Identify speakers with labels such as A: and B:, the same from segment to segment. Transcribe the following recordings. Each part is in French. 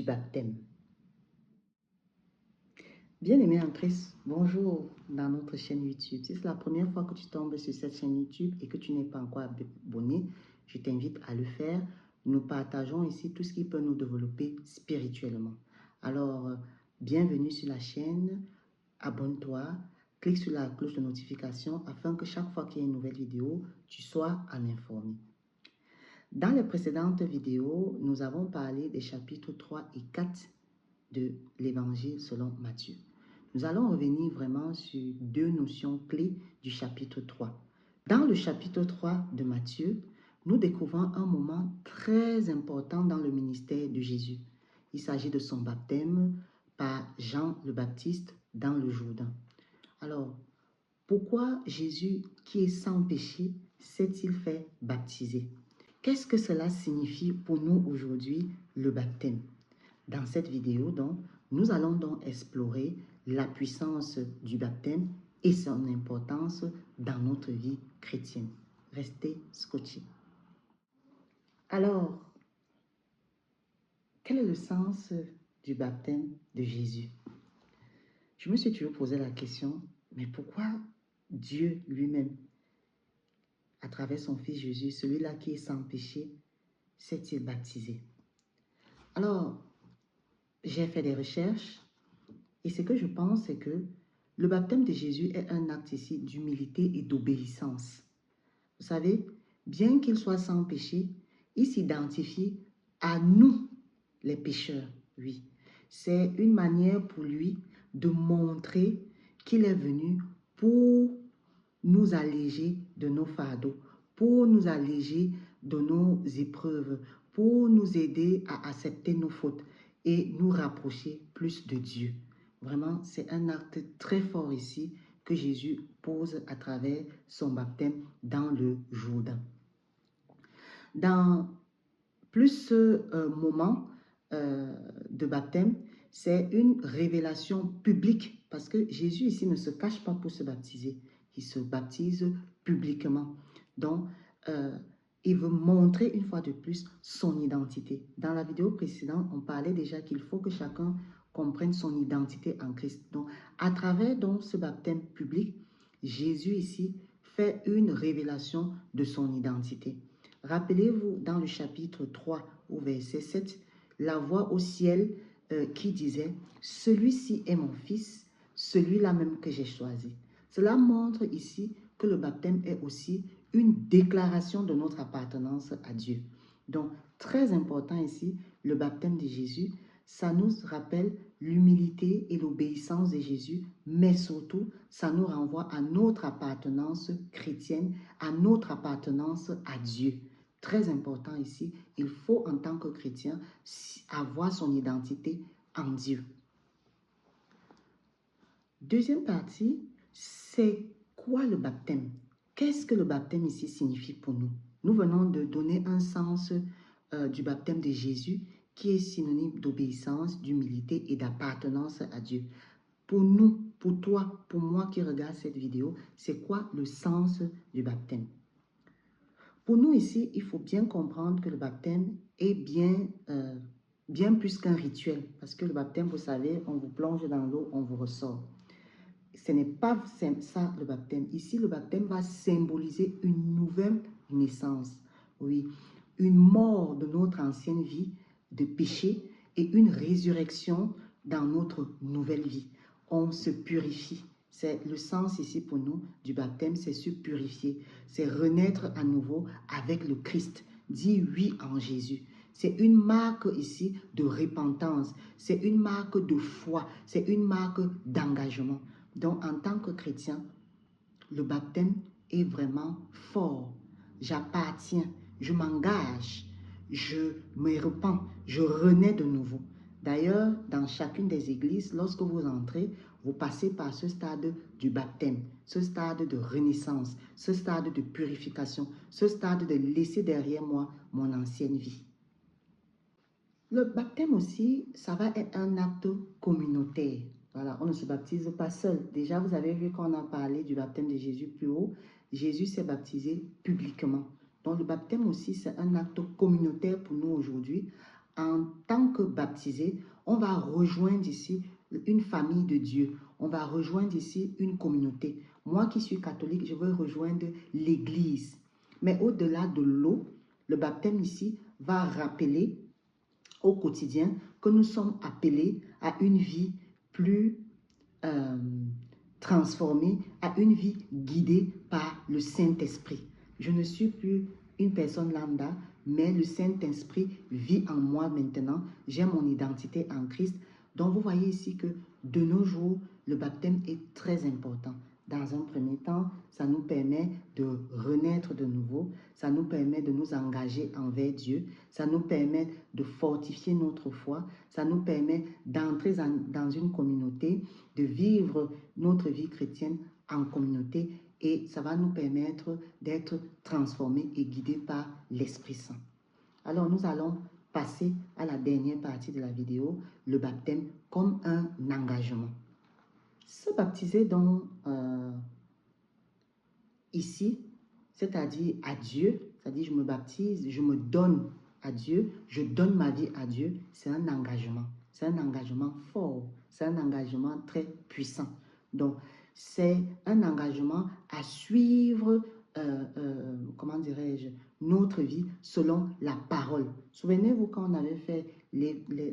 A: baptême. Bien-aimé en Christ, bonjour dans notre chaîne YouTube. Si c'est la première fois que tu tombes sur cette chaîne YouTube et que tu n'es pas encore abonné, je t'invite à le faire. Nous partageons ici tout ce qui peut nous développer spirituellement. Alors, bienvenue sur la chaîne, abonne-toi, clique sur la cloche de notification afin que chaque fois qu'il y a une nouvelle vidéo, tu sois en informé. Dans les précédentes vidéos, nous avons parlé des chapitres 3 et 4 de l'Évangile selon Matthieu. Nous allons revenir vraiment sur deux notions clés du chapitre 3. Dans le chapitre 3 de Matthieu, nous découvrons un moment très important dans le ministère de Jésus. Il s'agit de son baptême par Jean le Baptiste dans le Jourdain. Alors, pourquoi Jésus, qui est sans péché, s'est-il fait baptiser? Qu'est-ce que cela signifie pour nous aujourd'hui, le baptême? Dans cette vidéo, donc, nous allons donc explorer la puissance du baptême et son importance dans notre vie chrétienne. Restez scotchés. Alors, quel est le sens du baptême de Jésus? Je me suis toujours posé la question, mais pourquoi Dieu lui-même, à travers son Fils Jésus, celui-là qui est sans péché, s'est-il baptisé? Alors, j'ai fait des recherches et ce que je pense, c'est que le baptême de Jésus est un acte ici d'humilité et d'obéissance. Vous savez, bien qu'il soit sans péché, il s'identifie à nous, les pécheurs, oui. C'est une manière pour lui de montrer qu'il est venu pour nous alléger de nos fardeaux, pour nous alléger de nos épreuves, pour nous aider à accepter nos fautes et nous rapprocher plus de Dieu. Vraiment, c'est un acte très fort ici que Jésus pose à travers son baptême dans le Jourdain. Dans plus moment de baptême, c'est une révélation publique parce que Jésus ici ne se cache pas pour se baptiser. Il se baptise publiquement. Donc, il veut montrer une fois de plus son identité. Dans la vidéo précédente, on parlait déjà qu'il faut que chacun comprenne son identité en Christ. Donc, à travers donc, ce baptême public, Jésus ici fait une révélation de son identité. Rappelez-vous dans le chapitre 3 au verset 7, la voix au ciel qui disait « Celui-ci est mon fils, celui-là même que j'ai choisi ». Cela montre ici que le baptême est aussi une déclaration de notre appartenance à Dieu. Donc, très important ici, le baptême de Jésus, ça nous rappelle l'humilité et l'obéissance de Jésus, mais surtout, ça nous renvoie à notre appartenance chrétienne, à notre appartenance à Dieu. Très important ici, il faut en tant que chrétien avoir son identité en Dieu. Deuxième partie, c'est quoi le baptême? Qu'est-ce que le baptême ici signifie pour nous? Nous venons de donner un sens du baptême de Jésus qui est synonyme d'obéissance, d'humilité et d'appartenance à Dieu. Pour nous, pour toi, pour moi qui regarde cette vidéo, c'est quoi le sens du baptême? Pour nous ici, il faut bien comprendre que le baptême est bien plus qu'un rituel. Parce que le baptême, vous savez, on vous plonge dans l'eau, on vous ressort. Ce n'est pas ça le baptême. Ici, le baptême va symboliser une nouvelle naissance. Oui, une mort de notre ancienne vie de péché et une résurrection dans notre nouvelle vie. On se purifie. C'est le sens ici pour nous du baptême, c'est se purifier. C'est renaître à nouveau avec le Christ. Dis oui en Jésus. C'est une marque ici de repentance. C'est une marque de foi. C'est une marque d'engagement. Donc, en tant que chrétien, le baptême est vraiment fort. J'appartiens, je m'engage, je me repens, je renais de nouveau. D'ailleurs, dans chacune des églises, lorsque vous entrez, vous passez par ce stade du baptême, ce stade de renaissance, ce stade de purification, ce stade de laisser derrière moi mon ancienne vie. Le baptême aussi, ça va être un acte communautaire. Voilà, on ne se baptise pas seul. Déjà, vous avez vu qu'on a parlé du baptême de Jésus plus haut. Jésus s'est baptisé publiquement. Donc, le baptême aussi, c'est un acte communautaire pour nous aujourd'hui, en tant que baptisé, on va rejoindre ici une famille de Dieu. On va rejoindre ici une communauté. Moi qui suis catholique, je veux rejoindre l'Église. Mais au-delà de l'eau, le baptême ici va rappeler au quotidien que nous sommes appelés à une vie plus euh, transformée, à une vie guidée par le Saint-Esprit. Je ne suis plus une personne lambda, mais le Saint-Esprit vit en moi maintenant. J'ai mon identité en Christ. Donc vous voyez ici que de nos jours, le baptême est très important. Dans un premier temps, ça nous permet de renaître de nouveau, ça nous permet de nous engager envers Dieu, ça nous permet de fortifier notre foi, ça nous permet d'entrer dans une communauté, de vivre notre vie chrétienne en communauté et ça va nous permettre d'être transformés et guidés par l'Esprit Saint. Alors nous allons passer à la dernière partie de la vidéo, le baptême comme un engagement. Se baptiser donc ici, c'est-à-dire à Dieu, c'est-à-dire je me baptise, je me donne à Dieu, je donne ma vie à Dieu, c'est un engagement. C'est un engagement fort, c'est un engagement très puissant. Donc, c'est un engagement à suivre, comment dirais-je, notre vie selon la parole. Souvenez-vous quand on avait fait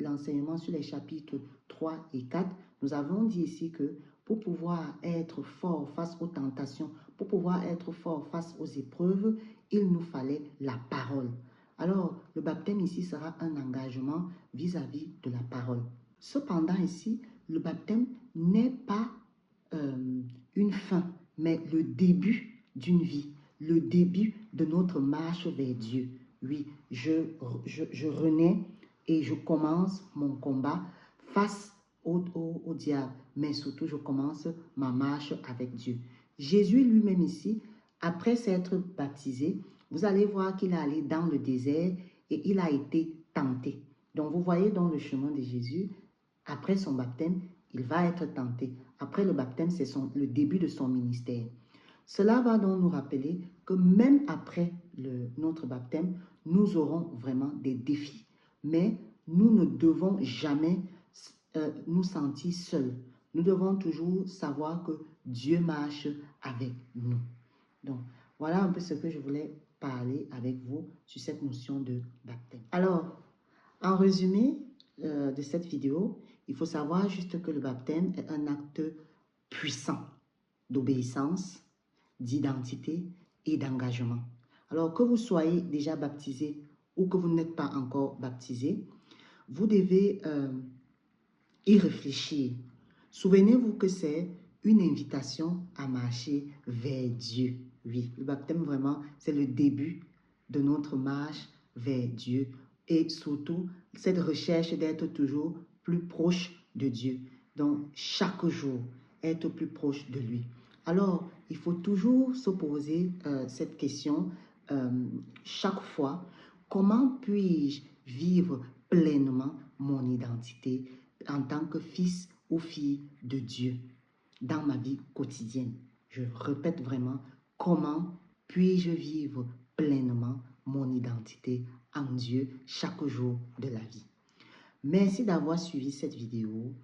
A: l'enseignement sur les chapitres 3 et 4, nous avons dit ici que pour pouvoir être fort face aux tentations, pour pouvoir être fort face aux épreuves, il nous fallait la parole. Alors, le baptême ici sera un engagement vis-à-vis de la parole. Cependant ici, le baptême n'est pas une fin, mais le début d'une vie, le début de notre marche vers Dieu. Oui, je renais et je commence mon combat face au diable, mais surtout je commence ma marche avec Dieu. Jésus lui-même ici, après s'être baptisé, vous allez voir qu'il est allé dans le désert et il a été tenté. Donc vous voyez dans le chemin de Jésus, après son baptême, il va être tenté. Après le baptême, c'est le début de son ministère. Cela va donc nous rappeler que même après notre baptême, nous aurons vraiment des défis. Mais nous ne devons jamais nous sentir seuls. Nous devons toujours savoir que Dieu marche avec nous. Donc, voilà un peu ce que je voulais parler avec vous sur cette notion de baptême. Alors, en résumé de cette vidéo, il faut savoir juste que le baptême est un acte puissant d'obéissance, d'identité et d'engagement. Alors, que vous soyez déjà baptisé ou que vous n'êtes pas encore baptisé, vous devez y réfléchir. Souvenez-vous que c'est une invitation à marcher vers Dieu. Oui, le baptême vraiment, c'est le début de notre marche vers Dieu et surtout cette recherche d'être toujours plus proche de Dieu. Donc, chaque jour, être plus proche de lui. Alors, il faut toujours se poser cette question chaque fois. Comment puis-je vivre pleinement mon identité en tant que fils ou fille de Dieu dans ma vie quotidienne? Je répète vraiment, comment puis-je vivre pleinement mon identité en Dieu chaque jour de la vie? Merci d'avoir suivi cette vidéo.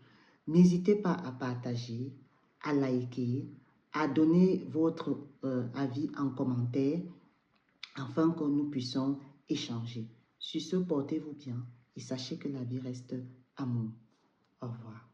A: N'hésitez pas à partager, à liker, à donner votre avis en commentaire afin que nous puissions échanger. Sur ce, portez-vous bien et sachez que la vie reste amour. Au revoir.